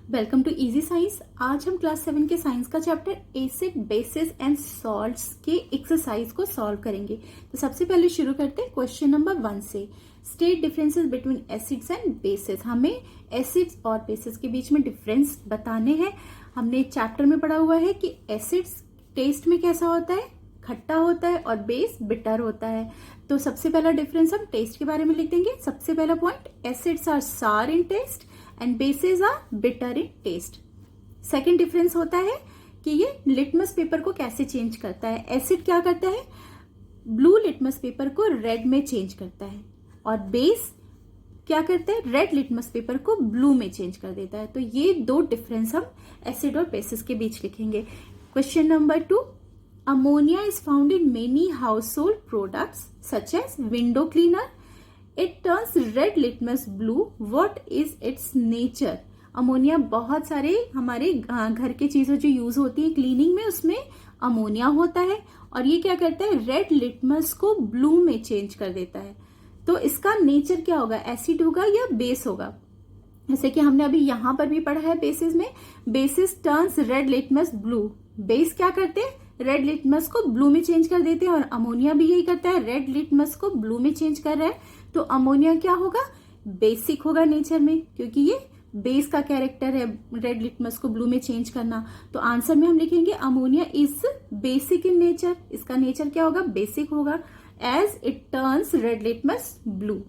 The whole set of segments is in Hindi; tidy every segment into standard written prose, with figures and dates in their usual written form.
Welcome to easy science. आज हम क्लास 7 के साइंस का chapter acid basis and salts के एक्सरसाइज को सॉल्व करेंगे। तो सबसे पहले शुरू करते हैं क्वेश्चन नंबर 1 से। State differences between acids and bases. हमें एसिड्स और बेसिस के बीच में डिफरेंस बताने हैं। हमने चैप्टर में पढ़ा हुआ है कि एसिड्स टेस्ट में कैसा होता है, खट्टा होता है, और बेस बिटर होता है। तो सबसे पहला डिफरेंस हम टेस्ट के बारे में लिख देंगे। सबसे पहला point, acids are sour in taste and bases are bitter in taste. Second difference होता है कि ये लिटमस पेपर को कैसे चेंज करता है। एसिड क्या करता है, ब्लू लिटमस पेपर को रेड में चेंज करता है, और बेस क्या करता है, रेड लिटमस पेपर को ब्लू में चेंज कर देता है। तो ये दो डिफरेंस हम एसिड और बेसिस के बीच लिखेंगे। Question number 2, ammonia is found in many household products such as window cleaner. It turns red litmus blue. What is its nature? Ammonia बहुत सारे हमारे घर के चीजों जो यूज होती है क्लीनिंग में, उसमें अमोनिया होता है, और ये क्या करता है, रेड लिटमस को ब्लू में चेंज कर देता है। तो इसका नेचर क्या होगा, एसिड होगा या बेस होगा। जैसे कि हमने अभी यहां पर भी पढ़ा है बेसिस में, basis turns red litmus blue. Base क्या करते हैं, रेड लिटमस को ब्लू में चेंज कर देते हैं, और अमोनिया भी यही करता है, रेड लिटमस को ब्लू में चेंज कर रहा है। तो अमोनिया क्या होगा, बेसिक होगा नेचर में, क्योंकि ये बेस का कैरेक्टर है रेड लिटमस को ब्लू में चेंज करना। तो आंसर में हम लिखेंगे ammonia is basic in nature. इसका नेचर क्या होगा, बेसिक होगा, as it turns red litmus blue.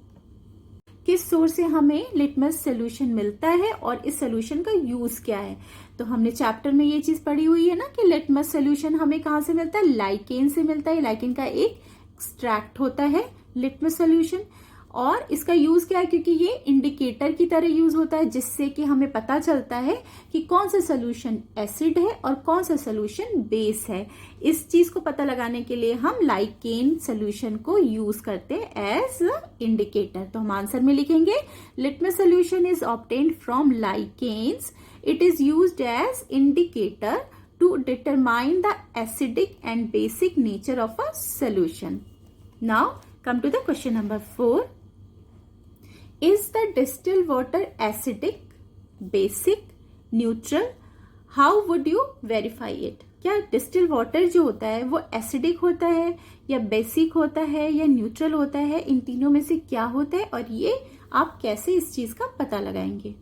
किस सोर्स से हमें लिटमस सोल्यूशन मिलता है और इस सोल्यूशन का यूज क्या है। तो हमने चैप्टर में ये चीज पढ़ी हुई है ना कि लिटमस सोल्यूशन हमें कहां से मिलता है, लाइकेन से मिलता है। लाइकेन का एक एक्सट्रैक्ट होता है लिटमस सोल्यूशन, और इसका यूज क्या है, क्योंकि ये इंडिकेटर की तरह यूज होता है, जिससे कि हमें पता चलता है कि कौन सा सोल्यूशन एसिड है और कौन सा सोल्यूशन बेस है। इस चीज को पता लगाने के लिए हम लाइकेन सोल्यूशन को यूज करते हैं एज इंडिकेटर। तो हम आंसर में लिखेंगे litmus solution is obtained from lichens. It is used as indicator to determine the acidic and basic nature of a solution. Now come to the question number 4. Is the distilled water acidic, basic, neutral? How would you verify it? क्या डिस्टिल वाटर जो होता है वो एसिडिक होता है या बेसिक होता है या न्यूट्रल होता है, इन तीनों में से क्या होता है, और ये आप कैसे इस चीज का पता लगाएंगे।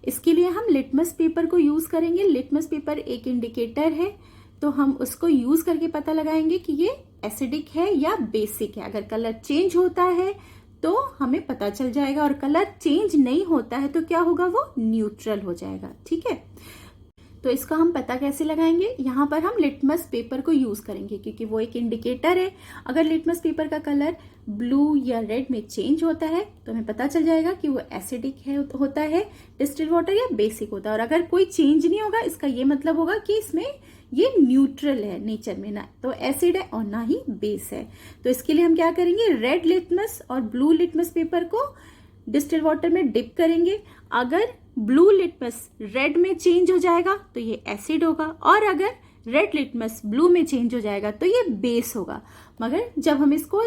इसके लिए हम लिटमस पेपर को यूज करेंगे। लिटमस पेपर एक इंडिकेटर है, तो हम उसको यूज करके पता लगाएंगे कि ये एसिडिक है या बेसिक है। अगर कलर चेंज होता है तो हमें पता चल जाएगा, और कलर चेंज नहीं होता है तो क्या होगा, वो न्यूट्रल हो जाएगा। ठीक है, तो इसका हम पता कैसे लगाएंगे, यहाँ पर हम लिटमस पेपर को यूज करेंगे, क्योंकि वो एक इंडिकेटर है। अगर लिटमस पेपर का कलर ब्लू या रेड में चेंज होता है तो हमें पता चल जाएगा कि वो एसिडिक है, होता है डिस्टिल वाटर, या बेसिक होता है। और अगर कोई चेंज नहीं होगा, इसका ये मतलब होगा कि इसमें ये न्यूट्रल है नेचर में, ना तो एसिड है और ना ही बेस है। तो इसके लिए हम क्या करेंगे, रेड लिटमस और ब्लू लिटमस पेपर को डिस्टिल वाटर में डिप करेंगे। अगर ब्लू लिटमस रेड में चेंज हो जाएगा तो ये एसिड होगा, और अगर रेड लिटमस ब्लू में चेंज हो जाएगा तो ये बेस होगा। मगर जब हम इसको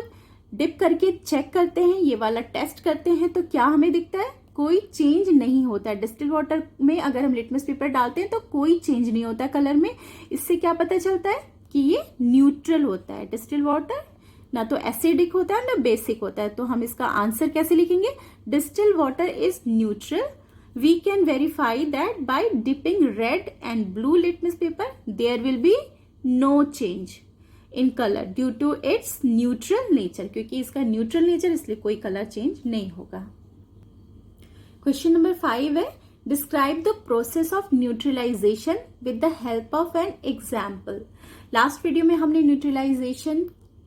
डिप करके चेक करते हैं, ये वाला टेस्ट करते हैं, तो क्या हमें दिखता है, कोई चेंज नहीं होता है। डिस्टिल वाटर में अगर हम लिटमस पेपर डालते हैं तो कोई चेंज नहीं होता कलर में। इससे क्या पता चलता है कि ये न्यूट्रल होता है। डिस्टिल वाटर ना तो एसिडिक होता है ना बेसिक होता है। तो हम इसका आंसर कैसे लिखेंगे, distil water is neutral. We can verify that by dipping red and blue litmus paper, there will be no change in colour due to its neutral nature. क्योंकि इसका न्यूट्रल नेचर, इसलिए कोई कलर चेंज नहीं होगा। क्वेश्चन नंबर 5 है, describe the process of neutralisation with the help of an example. Last video में हमने न्यूट्रलाइजेशन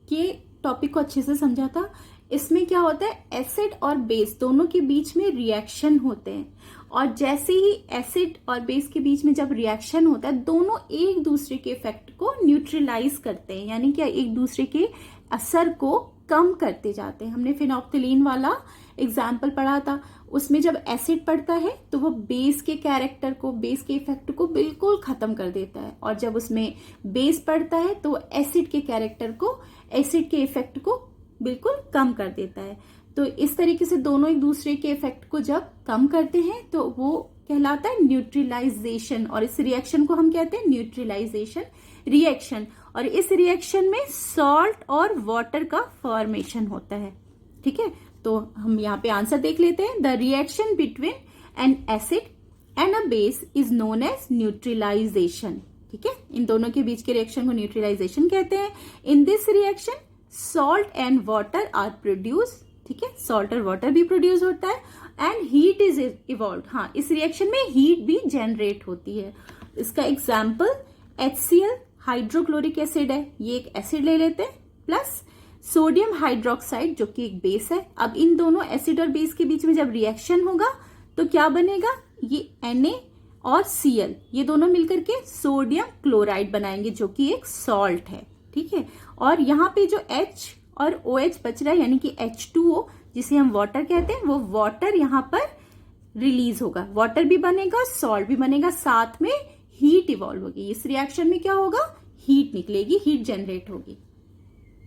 के टॉपिक को अच्छे से समझा था। इसमें क्या होता है, एसिड और बेस दोनों के बीच में रिएक्शन होते हैं, और जैसे ही एसिड और बेस के बीच में जब रिएक्शन होता है, दोनों एक दूसरे के इफेक्ट को न्यूट्रलाइज करते हैं, यानी कि एक दूसरे के असर को कम करते जाते हैं। हमने फिनोक्सिलीन वाला एग्जाम्पल पढ़ा था, उसमें जब एसिड पड़ता है तो वो बेस के कैरेक्टर को, बेस के इफेक्ट को बिल्कुल खत्म कर देता है, और जब उसमें बेस पड़ता है तो एसिड के कैरेक्टर को, एसिड के इफेक्ट को बिल्कुल कम कर देता है। तो इस तरीके से दोनों एक दूसरे के इफेक्ट को जब कम करते हैं तो वो कहलाता है न्यूट्रलाइजेशन, और इस रिएक्शन को हम कहते हैं न्यूट्रलाइजेशन रिएक्शन। और इस रिएक्शन में सॉल्ट और वाटर का फॉर्मेशन होता है। ठीक है, तो हम यहाँ पे आंसर देख लेते हैं। The reaction between an acid and a base is known as neutralisation. ठीक है, इन दोनों के बीच के रिएक्शन को न्यूट्रलाइजेशन कहते हैं। In this reaction salt and water are produce. ठीक है, सॉल्ट और वाटर भी प्रोड्यूस होता है एंड हीट इज इवॉल्व। हाँ, इस रिएक्शन में हीट भी जनरेट होती है। इसका एग्जाम्पल HCl हाइड्रोक्लोरिक एसिड है, ये एक एसिड ले लेते हैं, प्लस सोडियम हाइड्रोक्साइड जो कि एक बेस है। अब इन दोनों एसिड और बेस के बीच में जब रिएक्शन होगा तो क्या बनेगा, ये Na और Cl ये दोनों मिलकर के सोडियम क्लोराइड बनाएंगे जो कि एक सॉल्ट है। ठीक है, और यहाँ पे जो H और OH बच रहा है यानी कि H2O जिसे हम वाटर कहते हैं, वो वाटर यहाँ पर रिलीज होगा, वाटर भी बनेगा, सॉल्ट भी बनेगा, साथ में हीट इवॉल्व होगी। इस रिएक्शन में क्या होगा, हीट निकलेगी, हीट जनरेट होगी।